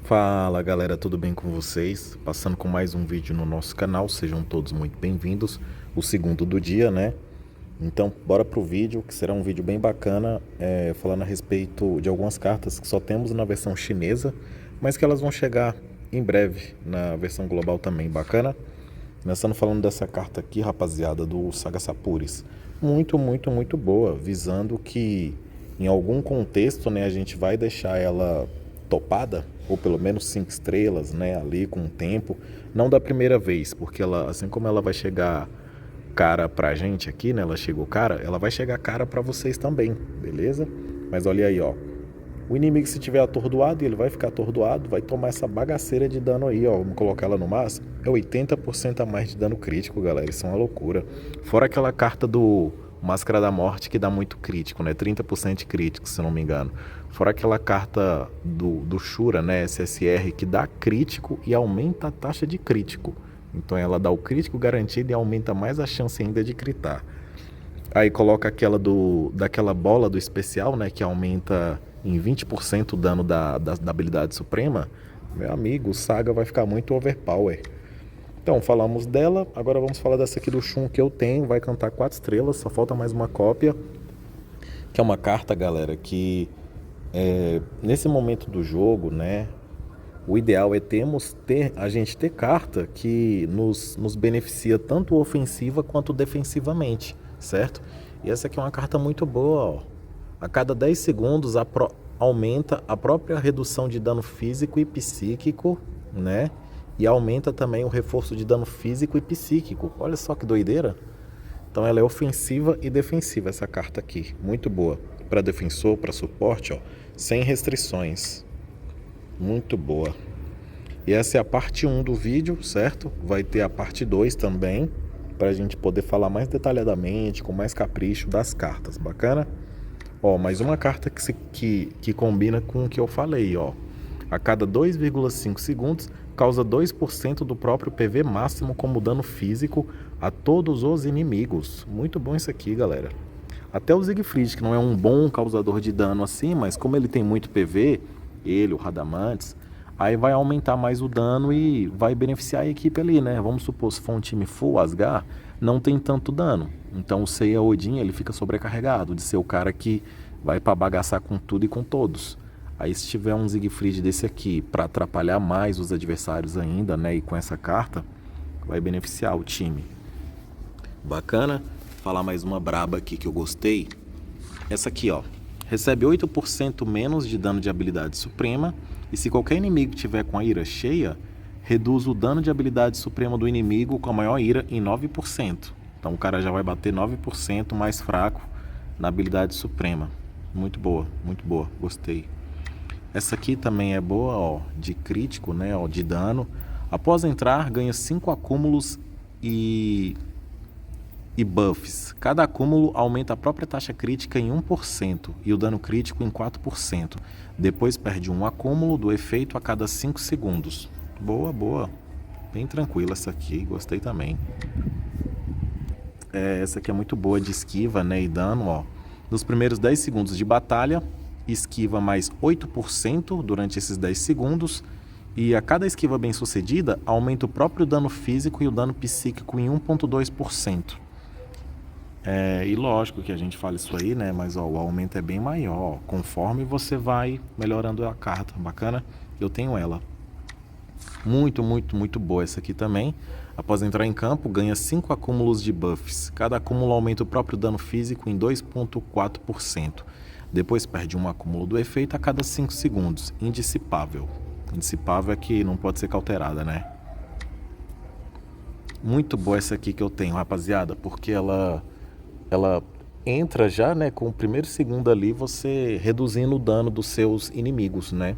Fala galera, tudo bem com vocês? Passando com mais um vídeo no nosso canal, sejam todos muito bem-vindos. O segundo do dia, né? Então, bora pro vídeo, que será um vídeo bem bacana, falando a respeito de algumas cartas que só temos na versão chinesa, mas que elas vão chegar em breve na versão global também, bacana? Começando falando dessa carta aqui, rapaziada, do Saga Sapuris. Muito boa, visando que em algum contexto, né, a gente vai deixar ela topada, ou pelo menos 5 estrelas, né, ali com o tempo. Não da primeira vez, porque ela, assim como ela vai chegar cara pra gente aqui, né, ela chegou cara, ela vai chegar cara pra vocês também, beleza? Mas olha aí, ó. O inimigo, se tiver atordoado, ele vai ficar atordoado, vai tomar essa bagaceira de dano aí, ó. Vamos colocar ela no máximo. É 80% a mais de dano crítico, galera. Isso é uma loucura. Fora aquela carta do Máscara da Morte que dá muito crítico, né? 30% de crítico, se não me engano. Fora aquela carta do Shura, né? SSR, que dá crítico e aumenta a taxa de crítico. Então ela dá o crítico garantido e aumenta mais a chance ainda de critar. Aí coloca daquela bola do especial, né? Que aumenta em 20% o dano da habilidade suprema. Meu amigo, o Saga vai ficar muito overpower. Então, falamos dela. Agora vamos falar dessa aqui do Shun que eu tenho. Vai cantar 4 estrelas, só falta mais uma cópia. Que é uma carta, galera, que nesse momento do jogo, né? O ideal é a gente ter carta que nos beneficia tanto ofensiva quanto defensivamente, certo? E essa aqui é uma carta muito boa, ó. A cada 10 segundos aumenta a própria redução de dano físico e psíquico, né? E aumenta também o reforço de dano físico e psíquico. Olha só que doideira. Então ela é ofensiva e defensiva, essa carta aqui. Muito boa. Para defensor, para suporte, ó. Sem restrições. Muito boa. E essa é a parte 1 do vídeo, certo? Vai ter a parte 2 também, para a gente poder falar mais detalhadamente, com mais capricho das cartas. Bacana? Ó, mais uma carta que combina com o que eu falei, ó. A cada 2,5 segundos, causa 2% do próprio PV máximo como dano físico a todos os inimigos. Muito bom isso aqui, galera. Até o Siegfried, que não é um bom causador de dano assim, mas como ele tem muito PV, ele, o Radamantes, aí vai aumentar mais o dano e vai beneficiar a equipe ali, né? Vamos supor, se for um time full Asgard, não tem tanto dano. Então o Seiya Odin, ele fica sobrecarregado de ser o cara que vai pra bagaçar com tudo e com todos. Aí se tiver um Siegfried desse aqui para atrapalhar mais os adversários ainda, né? E com essa carta, vai beneficiar o time. Bacana? Falar mais uma braba aqui que eu gostei. Essa aqui, ó. Recebe 8% menos de dano de habilidade suprema. E se qualquer inimigo tiver com a ira cheia, reduz o dano de habilidade suprema do inimigo com a maior ira em 9%. Então o cara já vai bater 9% mais fraco na habilidade suprema. Muito boa, gostei. Essa aqui também é boa, ó, de crítico, né, ó, de dano. Após entrar, ganha 5 acúmulos e buffs. Cada acúmulo aumenta a própria taxa crítica em 1% e o dano crítico em 4%. Depois perde um acúmulo do efeito a cada 5 segundos. Boa. Bem tranquila essa aqui, gostei também. Essa aqui é muito boa de esquiva, né, e dano, ó. Nos primeiros 10 segundos de batalha, esquiva mais 8% durante esses 10 segundos. E a cada esquiva bem sucedida, aumenta o próprio dano físico e o dano psíquico em 1,2%. E lógico que a gente fala isso aí, né? Mas ó, o aumento é bem maior, ó, conforme você vai melhorando a carta. Bacana? Eu tenho ela. Muito boa essa aqui também. Após entrar em campo, ganha 5 acúmulos de buffs. Cada acúmulo aumenta o próprio dano físico em 2,4%. Depois perde um acúmulo do efeito a cada 5 segundos. Indissipável. Indissipável é que não pode ser cauterada, né? Muito boa essa aqui que eu tenho, rapaziada, porque ela entra já, né, com o primeiro segundo ali, você reduzindo o dano dos seus inimigos, né?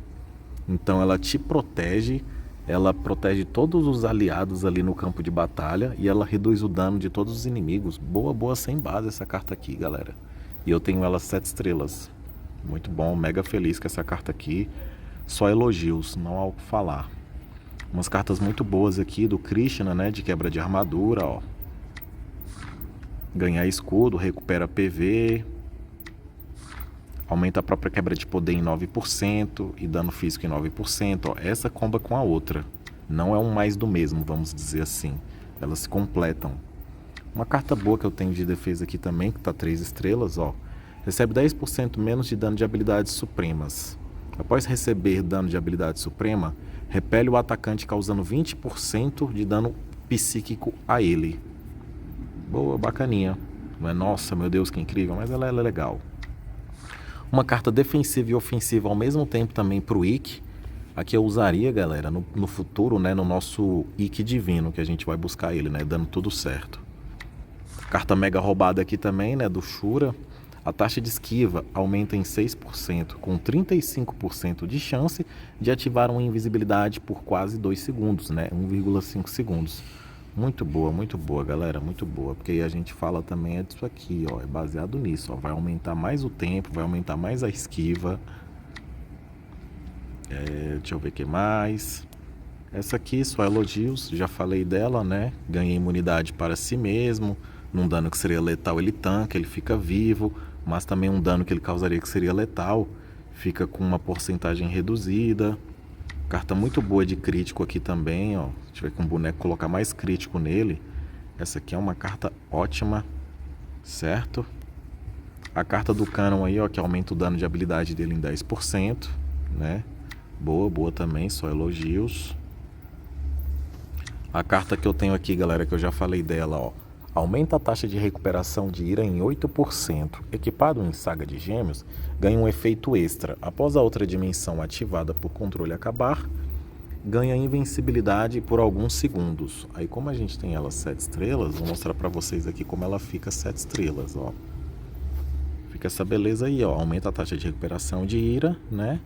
Então ela te protege, ela protege todos os aliados ali no campo de batalha e ela reduz o dano de todos os inimigos. Boa, sem base essa carta aqui, galera. E eu tenho ela 7 estrelas. Muito bom, mega feliz com essa carta aqui. Só elogios, não há o que falar. Umas cartas muito boas aqui do Krishna, né, de quebra de armadura, ó. Ganhar escudo, recupera PV. Aumenta a própria quebra de poder em 9% e dano físico em 9%. Ó, essa comba com a outra. Não é um mais do mesmo, vamos dizer assim. Elas se completam. Uma carta boa que eu tenho de defesa aqui também, que tá 3 estrelas, ó. Recebe 10% menos de dano de habilidades supremas. Após receber dano de habilidade suprema, repele o atacante causando 20% de dano psíquico a ele. Boa, bacaninha. Não é, nossa, meu Deus, que incrível, mas ela é legal. Uma carta defensiva e ofensiva ao mesmo tempo também pro Ikki. Aqui eu usaria, galera, no futuro, né, no nosso Ikki divino, que a gente vai buscar ele, né, dando tudo certo. Carta mega roubada aqui também, né, do Shura. A taxa de esquiva aumenta em 6%, com 35% de chance de ativar uma invisibilidade por quase 2 segundos, né, 1,5 segundos. Muito boa, galera, muito boa, porque aí a gente fala também é disso aqui, ó, é baseado nisso, ó, vai aumentar mais o tempo, vai aumentar mais a esquiva. Deixa eu ver o que mais. Essa aqui, só elogios, já falei dela, né? Ganha imunidade para si mesmo. Num dano que seria letal ele tanca, ele fica vivo. Mas também um dano que ele causaria que seria letal fica com uma porcentagem reduzida. Carta muito boa de crítico aqui também, ó. Se tiver com um boneco colocar mais crítico nele. Essa aqui é uma carta ótima, certo? A carta do Canon aí, ó, que aumenta o dano de habilidade dele em 10%, né? Boa também, só elogios. A carta que eu tenho aqui, galera, que eu já falei dela, ó. Aumenta a taxa de recuperação de ira em 8%. Equipado em Saga de Gêmeos, ganha um efeito extra. Após a outra dimensão ativada por controle acabar, ganha invencibilidade por alguns segundos. Aí como a gente tem ela 7 estrelas, vou mostrar pra vocês aqui como ela fica 7 estrelas, ó. Fica essa beleza aí, ó. Aumenta a taxa de recuperação de ira, né?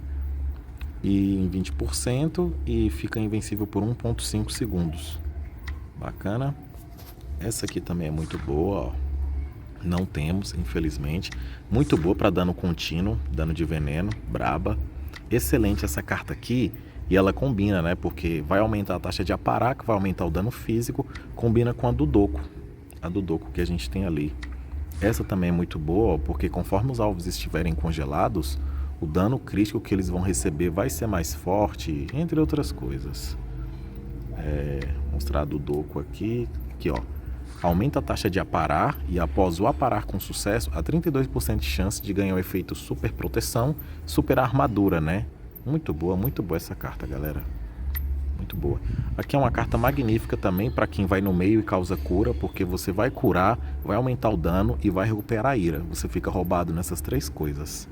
E em 20% e fica invencível por 1,5 segundos. Bacana. Essa aqui também é muito boa, ó. Não temos, infelizmente. Muito boa para dano contínuo, dano de veneno, braba. Excelente essa carta aqui. E ela combina, né? Porque vai aumentar a taxa de aparar, que vai aumentar o dano físico. Combina com a do Doku. A do Doku que a gente tem ali. Essa também é muito boa, ó, porque conforme os alvos estiverem congelados, o dano crítico que eles vão receber vai ser mais forte, entre outras coisas. Vou mostrar a do Doku aqui. Aqui, ó. Aumenta a taxa de aparar e após o aparar com sucesso, há 32% de chance de ganhar o efeito super proteção, super armadura, né? Muito boa essa carta, galera. Muito boa. Aqui é uma carta magnífica também para quem vai no meio e causa cura, porque você vai curar, vai aumentar o dano e vai recuperar a ira. Você fica roubado nessas 3 coisas.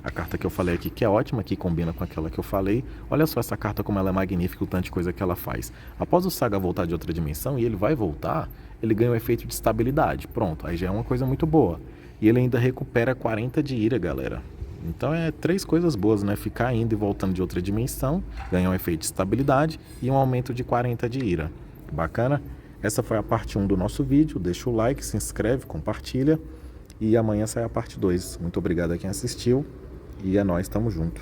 A carta que eu falei aqui, que é ótima, que combina com aquela que eu falei. Olha só essa carta como ela é magnífica, o tanto de coisa que ela faz. Após o Saga voltar de outra dimensão, e ele vai voltar, ele ganha o efeito de estabilidade. Pronto, aí já é uma coisa muito boa. E ele ainda recupera 40 de ira, galera. Então é 3 coisas boas, né? Ficar indo e voltando de outra dimensão, ganhar um efeito de estabilidade e um aumento de 40 de ira. Bacana? Essa foi a parte 1 do nosso vídeo. Deixa o like, se inscreve, compartilha. E amanhã sai a parte 2. Muito obrigado a quem assistiu. E é nóis, tamo junto.